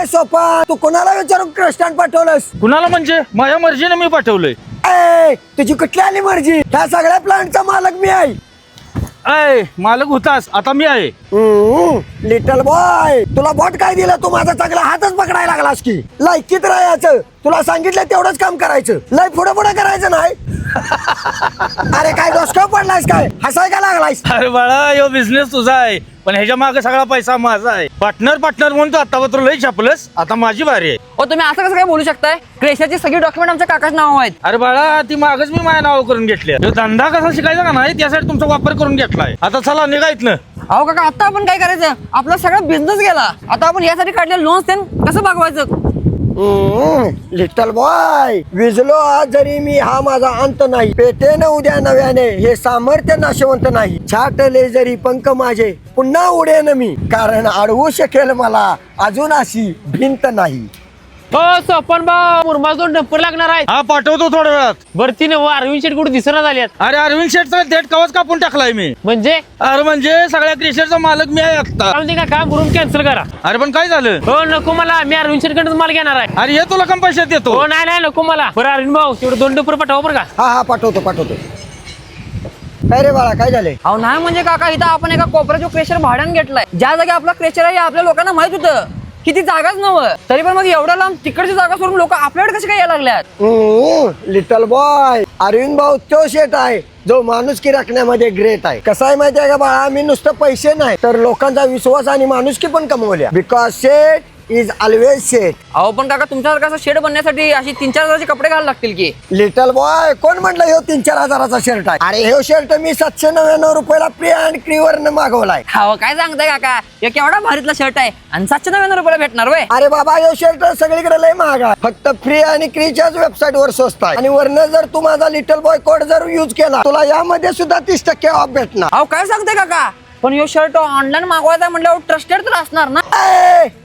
सोपा तू कोणाला विचारून क्रस्टान पाठवलंस? कुणाला म्हणजे माझ्या मर्जीने मी पाठवलंय. तुझी कुठली आली मर्जी? ह्या सगळ्या प्लांटचा मालक मी आहे. मालक होतास, आता मी आहे. लिटल बॉय, तुला बॉट काय दिलं? तू माझा चांगला हातच पकडायला लागलास की. लायकीत राहायचं, तुला सांगितलं तेवढंच काम करायचं, लय पुढे पुढे करायचं नाही. अरे काय डोसक्यावर पडलायस काय? हसाय का लागलायस? अरे बाळा, ह्यो बिझनेस तुझा आहे, पण ह्याच्या मागे सगळा पैसा माझा आहे. पार्टनर म्हणून तू आता लय छापलंस, आता माझी बारी आहे. ओ तुम्ही असं कसं काय बोलू शकताय? क्रेशरची सगळी डॉक्युमेंट आमच्या काकाच्या नाव आहेत. अरे बाळा, ती मागच मी माझ्या नाव करून घेतली. ह्यो धंदा कसा शिकायचा का नाही त्यासाठी तुमचा वापर करून घेतलाय. आता चला निघा इथनं. अहो काका, आता आपण काय करायचं? आपला सगळा बिझनेस गेला, आता आपण यासाठी काढले लोन्स कसं भागवायचं? लिटल बॉय, विजलो आज जरी मी, हा माझा अंत नाही. पेटेन उद्या नव्याने, हे सामर्थ्य नाशवंत नाही. छाटले जरी पंख माझे, पुन्हा उडेन मी, कारण अडवू शकेल मला अजून अशी भिंत नाही. हो सोपन भाऊ, मुरमास 2 डंपर लागणार आहेत. हा पाठवतो थोड्या वेळात. भरती नव अरविंद शेट कुठे दिसना झाल्यात. अरे अरविंद शेठचा थेट कवच कापून टाकलाय मी. म्हणजे अरे म्हणजे सगळ्या क्रेशरचा मालक मी आहे आता. चालते का काम करून कॅन्सल करा. अरे पण काय झालं? हो नको मला, मी अरविंद शेट कडे माल घेणार आहे. अरे हे तुला कम पैशात देतो. हो नाही नको मला. बरं अरविंद भाऊ, तेवढे 2 डंपर पाठवा बरं का. हा पाठवतो. काय रे बाळा, काय झालंय? अहो नाही म्हणजे काका, इथं आपण एका कोपऱ्याचा क्रेशर भाड्यानं घेतलाय. ज्या जागी आपला क्रेशर आहे आपल्या लोकांना माहित होतं किती जागाच नव्हतं, तरी पण मग एवढं लांब तिकडची जागा सोडून लोक आपल्याकडे कसे काय यायला लागल्यात? लिटल बॉय, अरविंद भाऊ तो शेट आहे जो माणुसकी राखण्यामध्ये ग्रेट आहे. कसं आहे माहिती आहे का बाळा, मी नुसतं पैसे नाही तर लोकांचा विश्वास आणि माणुसकी पण कमवल्या. बिकॉज शेट इज ऑलवेज शेट. अहो पण काका, तुमच्यासारखा शेड बनण्यासाठी अशी 3-4 हजाराचे कपडे घालायला लागतील की. लिटल बॉय, कोण म्हटलं ह्यो 3-4 हजाराचा शर्ट आहे? अरे ह्यो शर्ट मी 799 रुपयाला प्री अँड क्रीवरनं मागवलाय. हो काय सांगताय काका, हे केवढा भारीतला शर्ट आहे आणि 799 रुपयाला भेटणार वय? अरे बाबा, ह्यो शर्ट सगळीकडे लय महाग आहे. फक्त फ्री आणि क्रीच्याच वेबसाईट वर स्वस्त आहे. आणि वरनं जर तू माझा लिटल बॉय कोड जर यूज केला, तुला यामध्ये सुद्धा 30% ऑफ भेटणार. अहो काय सांगताय काका, पण हे शर्ट ऑनलाईन मागवायचा म्हटल्यावर ट्रस्टेड तर असणार ना?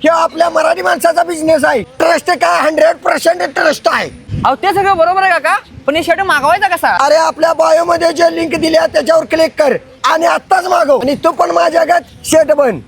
हे आपल्या मराठी माणसाचा बिझनेस आहे. ट्रस्ट काय 100% ट्रस्ट आहे. अहो ते सगळं बरोबर आहे काका, पण हे शर्ट मागवायचा कसा? अरे आपल्या बायो मध्ये जे लिंक दिली आहे त्याच्यावर क्लिक कर आणि आत्ताच मागव, आणि तू पण माझ्या जगात शेट बन.